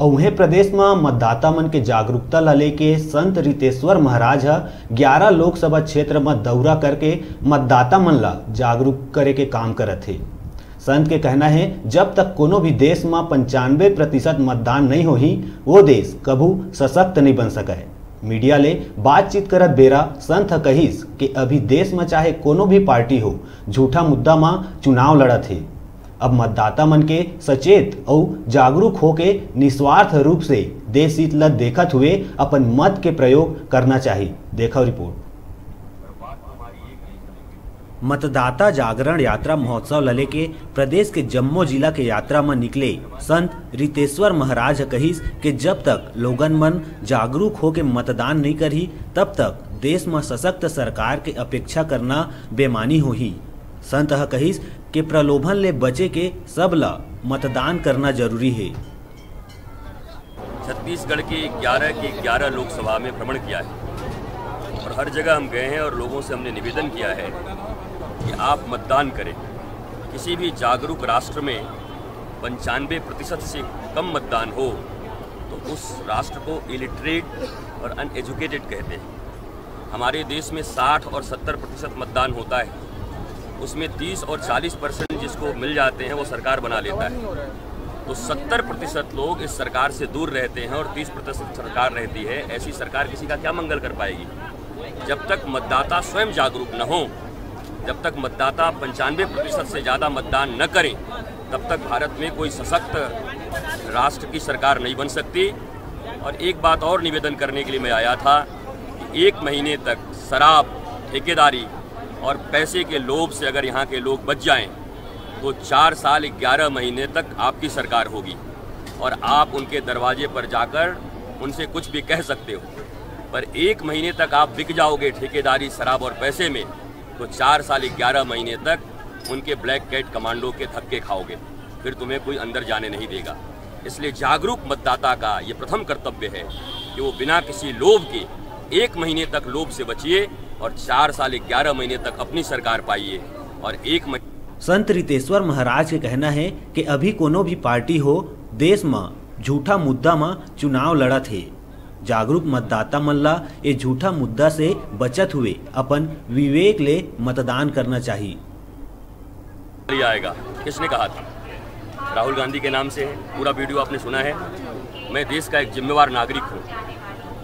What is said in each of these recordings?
और वहीं प्रदेश में मतदाता मन के जागरूकता ला लेके संत रितेश्वर महाराज 11 लोकसभा क्षेत्र में दौरा करके मतदाता मन ला जागरूक करे के काम करत थे। संत के कहना है जब तक कोनो भी देश में 95% मतदान नहीं होही वो देश कभू सशक्त नहीं बन सका है। मीडिया ले बातचीत करत बेरा संत कहिस कि अभी देश में चाहे कोनो भी पार्टी हो झूठा मुद्दा में चुनाव लड़त है। अब मतदाता मन के सचेत और जागरूक होके निस्वार्थ रूप से देश हित ला देखत हुए अपन मत के प्रयोग करना चाहिए। देखो रिपोर्ट। मतदाता जागरण यात्रा महोत्सव लले के प्रदेश के जम्मू जिला के यात्रा में निकले संत रितेश्वर महाराज कहिस कि जब तक लोगन मन जागरूक होके मतदान नहीं करही तब तक देश में सशक्त सरकार के अपेक्षा करना बेमानी होही। संत कहिस कि प्रलोभन ले बचे के सब ला मतदान करना जरूरी है। छत्तीसगढ़ की 11 लोकसभा में भ्रमण किया है और हर जगह हम गए हैं और लोगों से हमने निवेदन किया है कि आप मतदान करें। किसी भी जागरूक राष्ट्र में 95% से कम मतदान हो तो उस राष्ट्र को इलिटरेट और अनएजुकेटेड कहते हैं। हमारे देश में 60 और 70% मतदान होता है, उसमें 30 और 40% जिसको मिल जाते हैं वो सरकार बना लेता है। तो 70% लोग इस सरकार से दूर रहते हैं और 30% सरकार रहती है। ऐसी सरकार किसी का क्या मंगल कर पाएगी? जब तक मतदाता स्वयं जागरूक न हो, जब तक मतदाता 95% से ज़्यादा मतदान न करें, तब तक भारत में कोई सशक्त राष्ट्र की सरकार नहीं बन सकती। और एक बात और निवेदन करने के लिए मैं आया था कि 1 महीने तक शराब, ठेकेदारी और पैसे के लोभ से अगर यहाँ के लोग बच जाएं तो 4 साल 11 महीने तक आपकी सरकार होगी और आप उनके दरवाजे पर जाकर उनसे कुछ भी कह सकते हो। पर 1 महीने तक आप बिक जाओगे ठेकेदारी, शराब और पैसे में, तो 4 साल 11 महीने तक उनके ब्लैक कैट कमांडो के धक्के खाओगे, फिर तुम्हें कोई अंदर जाने नहीं देगा। इसलिए जागरूक मतदाता का ये प्रथम कर्तव्य है कि वो बिना किसी लोभ के 1 महीने तक लोभ से बचिए और 4 साल 11 महीने तक अपनी सरकार पाइए। और संत रितेश्वर महाराज के कहना है कि अभी कोनो भी पार्टी हो देश में झूठा मुद्दा में चुनाव लड़त है। जागरूक मतदाता मन ला ये झूठा मुद्दा से बचत हुए अपन विवेक ले मतदान करना चाहिए। आएगा किसने कहा था? राहुल गांधी के नाम से है, पूरा वीडियो आपने सुना है। मैं देश का एक जिम्मेवार नागरिक हूँ।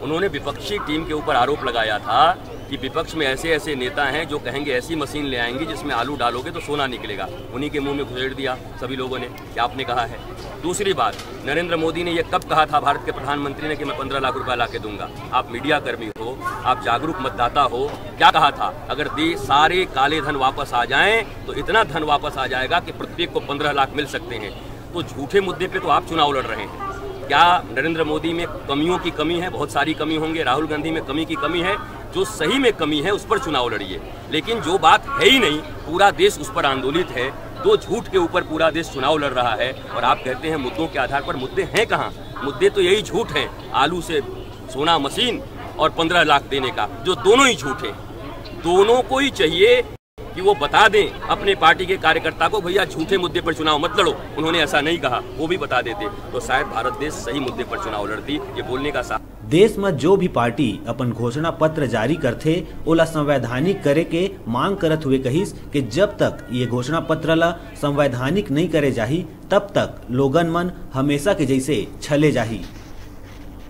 उन्होंने विपक्षी टीम के ऊपर आरोप लगाया था कि विपक्ष में ऐसे ऐसे नेता हैं जो कहेंगे ऐसी मशीन ले आएंगे जिसमें आलू डालोगे तो सोना निकलेगा। उन्हीं के मुंह में घुसेड़ दिया सभी लोगों ने। क्या आपने कहा है? दूसरी बात, नरेंद्र मोदी ने यह कब कहा था भारत के प्रधानमंत्री ने कि मैं 15 लाख रुपया ला के दूंगा? आप मीडिया कर्मी हो, आप जागरूक मतदाता हो, क्या कहा था? अगर सारे काले धन वापस आ जाएं तो इतना धन वापस आ जाएगा कि प्रत्येक को 15 लाख मिल सकते हैं। तो झूठे मुद्दे पे तो आप चुनाव लड़ रहे हैं। क्या नरेंद्र मोदी में कमियों की कमी है? बहुत सारी कमी होंगे। राहुल गांधी में कमी की कमी है। जो सही में कमी है उस पर चुनाव लड़िए। लेकिन जो बात है ही नहीं, पूरा देश उस पर आंदोलित है, तो झूठ के ऊपर पूरा देश चुनाव लड़ रहा है और आप कहते हैं मुद्दों के आधार पर। मुद्दे हैं कहाँ? मुद्दे तो यही झूठ हैं, आलू से सोना मशीन और 15 लाख देने का, जो दोनों ही झूठ हैं। दोनों को ही चाहिए कि वो बता दें अपने पार्टी के कार्यकर्ता को, भैया झूठे मुद्दे पर चुनाव मत लड़ो। उन्होंने ऐसा नहीं कहा, वो भी बता देते तो शायद भारत देश सही मुद्दे पर चुनाव लड़ती। ये बोलने का देश में जो भी पार्टी अपन घोषणा पत्र जारी करथे ओला संवैधानिक करे के मांग करत हुए कहिस कि जब तक ये घोषणा पत्र ला संवैधानिक नहीं करे जाही तब तक लोगन मन हमेशा के जैसे छले जाही।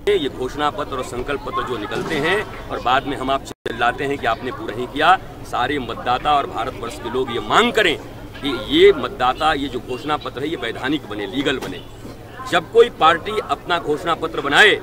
ये घोषणा पत्र और संकल्प पत्र जो निकलते हैं और बाद में हम आप चिल्लाते हैं कि आपने पूरा नहीं किया, सारे मतदाता और भारतवर्ष के लोग ये मांग करें कि ये मतदाता, ये जो घोषणा पत्र है ये वैधानिक बने, लीगल बने। जब कोई पार्टी अपना घोषणा पत्र बनाए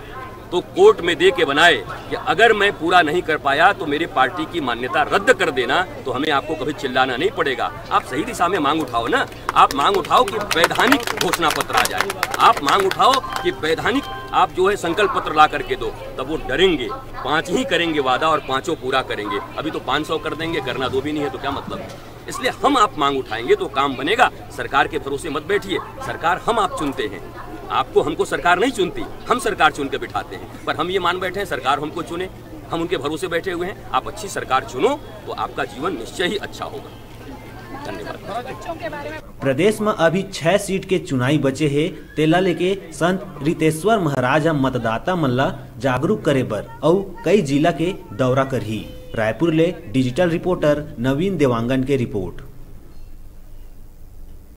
तो कोर्ट में दे के बनाए कि अगर मैं पूरा नहीं कर पाया तो मेरे पार्टी की मान्यता रद्द कर देना, तो हमें आपको कभी चिल्लाना नहीं पड़ेगा। आप सही दिशा में मांग उठाओ ना। आप मांग उठाओ कि वैधानिक घोषणा पत्र आ जाए। आप मांग उठाओ कि वैधानिक आप जो है संकल्प पत्र ला करके दो, तब वो डरेंगे। 5 ही करेंगे वादा और 5 पूरा करेंगे। अभी तो 500 कर देंगे, करना 2 भी नहीं है तो क्या मतलब? इसलिए हम आप मांग उठाएंगे तो काम बनेगा। सरकार के भरोसे मत बैठिए। सरकार हम आप चुनते हैं, आपको हमको सरकार नहीं चुनती, हम सरकार चुन के बिठाते हैं। पर हम ये मान बैठे हैं सरकार हमको चुने, हम उनके भरोसे बैठे हुए हैं। आप अच्छी सरकार चुनो तो आपका जीवन निश्चय ही अच्छा होगा। धन्यवाद। प्रदेश में अभी 6 सीट के चुनाई बचे हैं, तेला लेके संत रितेश्वर महाराज मतदाता मन ला जागरूक करे बर और कई जिला के दौरा करही। रायपुर ले डिजिटल रिपोर्टर नवीन देवांगन के रिपोर्ट।